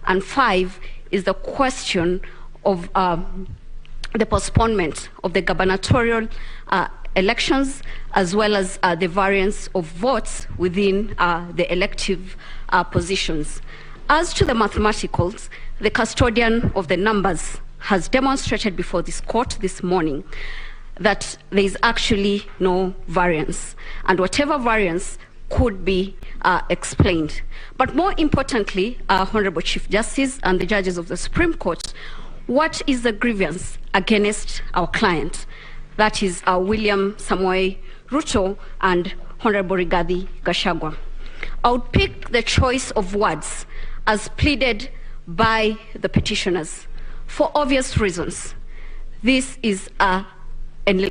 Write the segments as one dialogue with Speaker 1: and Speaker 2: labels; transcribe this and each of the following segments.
Speaker 1: and 5 is the question of the postponement of the gubernatorial elections, as well as the variance of votes within the elective positions. As to the mathematicals, the custodian of the numbers has demonstrated before this court this morning that there is actually no variance, and whatever variance could be explained. But more importantly, Honorable Chief Justice and the judges of the Supreme Court, what is the grievance against our client? That is William Samoei Ruto and Honorable Rigathi Gachagua. I would pick the choice of words as pleaded by the petitioners for obvious reasons. This is an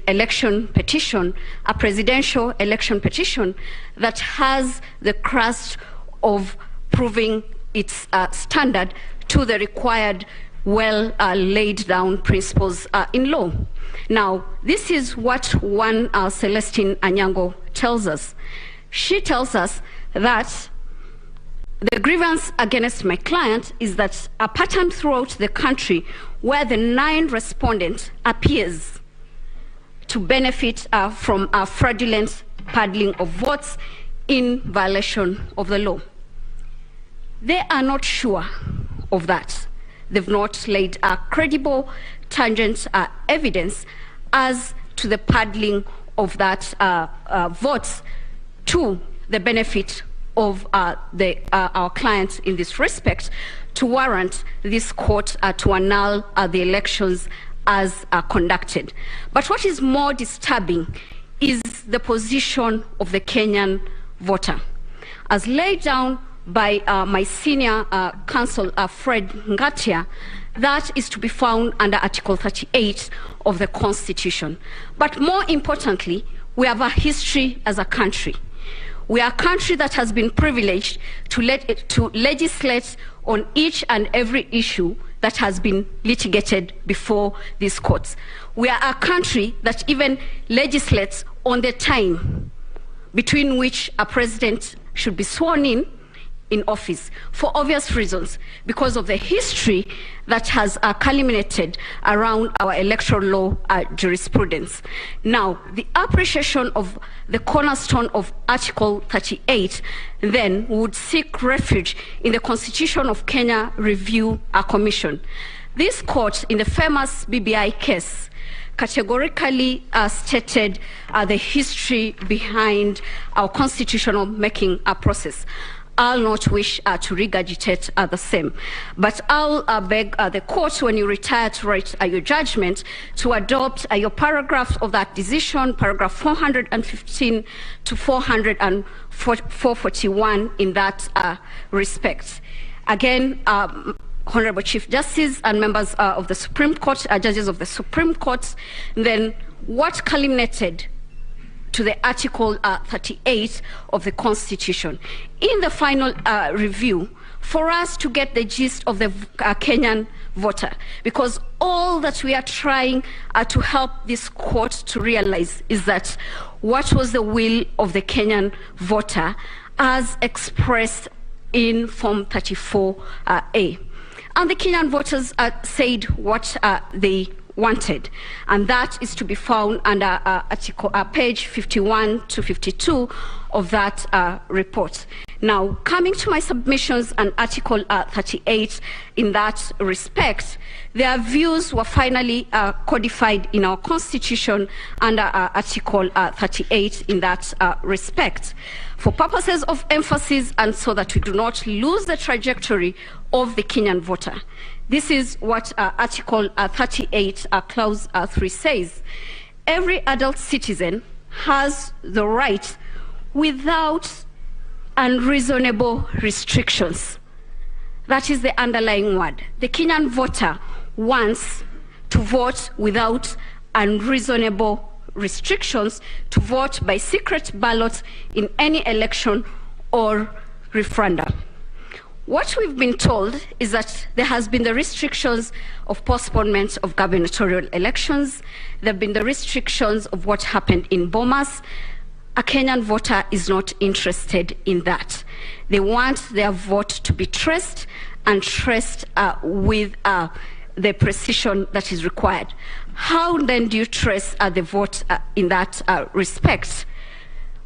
Speaker 1: election petition, a presidential election petition that has the crust of proving its standard to the required laid down principles in law. Now, this is what one Celestine Anyango tells us. She tells us that the grievance against my client is that a pattern throughout the country where the 9 respondent appears to benefit from a fraudulent paddling of votes in violation of the law. They are not sure of that. They've not laid a credible, tangent evidence as to the paddling of that votes to the benefit of our clients in this respect to warrant this court to annul the elections as conducted. But what is more disturbing is the position of the Kenyan voter. As laid down by my senior counsel, Fred Ngatia, that is to be found under Article 38 of the Constitution. But more importantly, we have a history as a country. We are a country that has been privileged to legislate on each and every issue that has been litigated before these courts. We are a country that even legislates on the time between which a president should be sworn in office, for obvious reasons, because of the history that has culminated around our electoral law jurisprudence. Now, the appreciation of the cornerstone of Article 38 then would seek refuge in the Constitution of Kenya Review Commission. This court, in the famous BBI case, categorically stated the history behind our constitutional making process. I'll not wish to regurgitate the same, but I'll beg the court, when you retire to write your judgment, to adopt your paragraphs of that decision, paragraph 415 to 441 in that respect. Again, Honorable Chief Justice and members of the Supreme Court, judges of the Supreme Court, then what culminated to the Article 38 of the Constitution. In the final review, for us to get the gist of the Kenyan voter, because all that we are trying to help this court to realize is that what was the will of the Kenyan voter as expressed in Form 34A. And the Kenyan voters said what they wanted, and that is to be found under page 51 to 52 of that report. Now, coming to my submissions and Article 38 in that respect, their views were finally codified in our Constitution under Article 38 in that respect. For purposes of emphasis and so that we do not lose the trajectory of the Kenyan voter, this is what Article 38, Clause 3 says. Every adult citizen has the right without unreasonable restrictions. That is the underlying word. The Kenyan voter wants to vote without unreasonable restrictions, to vote by secret ballot in any election or referendum. What we've been told is that there has been the restrictions of postponement of gubernatorial elections. There have been the restrictions of what happened in Bomas. A Kenyan voter is not interested in that. They want their vote to be traced and traced with the precision that is required. How then do you trace the vote in that respect?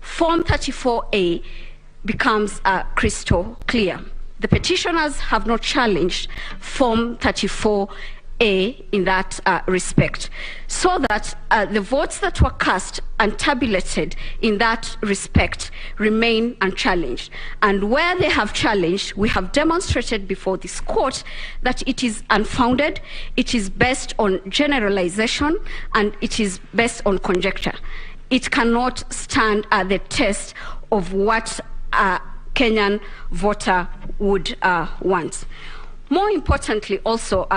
Speaker 1: Form 34A becomes crystal clear. The petitioners have not challenged Form 34A in that respect, so that the votes that were cast and tabulated in that respect remain unchallenged. And where they have challenged, we have demonstrated before this court that it is unfounded, it is based on generalization, and it is based on conjecture. It cannot stand the test of what a Kenyan voter would want. More importantly also,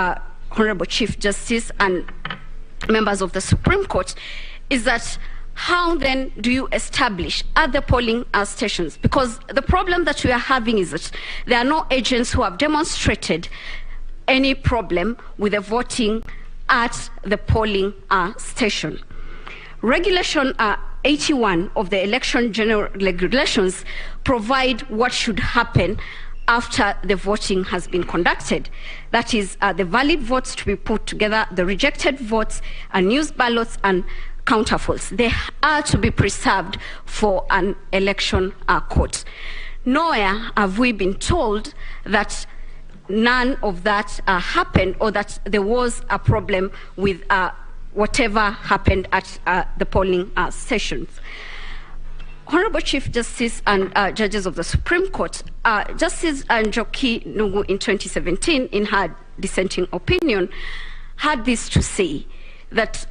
Speaker 1: Honorable Chief Justice and members of the Supreme Court, is that how then do you establish other polling stations? Because the problem that we are having is that there are no agents who have demonstrated any problem with the voting at the polling station. Regulation 81 of the Election General Regulations provide what should happen after the voting has been conducted. That is, the valid votes to be put together, the rejected votes, unused ballots, and counterfolds. They are to be preserved for an election court. Nowhere have we been told that none of that happened, or that there was a problem with whatever happened at the polling stations. Honorable Chief Justice and judges of the Supreme Court, Justice Njoki Nugu in 2017, in her dissenting opinion, had this to say, that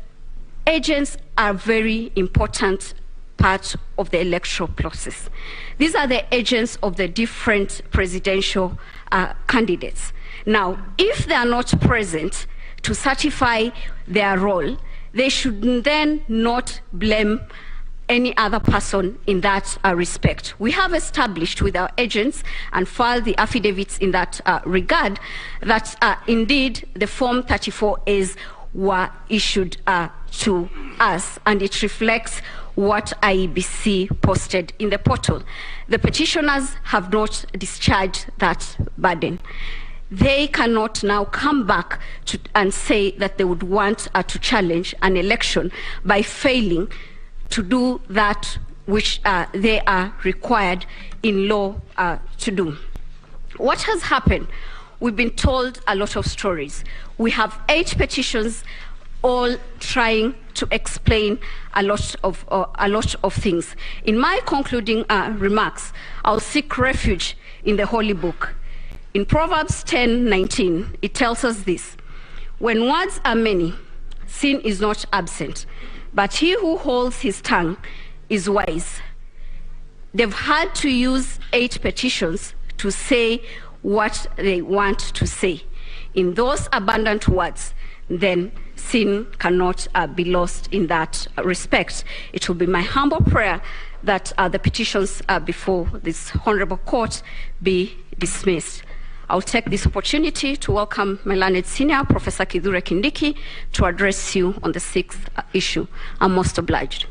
Speaker 1: agents are a very important part of the electoral process. These are the agents of the different presidential candidates. Now, if they are not present to certify their role, they should then not blame any other person in that respect. We have established with our agents and filed the affidavits in that regard that indeed the Form 34As were issued to us, and it reflects what IEBC posted in the portal. The petitioners have not discharged that burden. They cannot now come back and say that they would want to challenge an election by failing to do that which they are required in law to do. What has happened? We've been told a lot of stories. We have 8 petitions, all trying to explain a lot of things. In my concluding remarks, I'll seek refuge in the Holy Book. In Proverbs 10:19, it tells us this: when words are many, sin is not absent, but he who holds his tongue is wise. They've had to use 8 petitions to say what they want to say. In those abundant words, then sin cannot be lost in that respect. It will be my humble prayer that the petitions before this honorable court be dismissed. I'll take this opportunity to welcome my learned senior, Professor Kithure Kindiki, to address you on the 6th issue. I'm most obliged.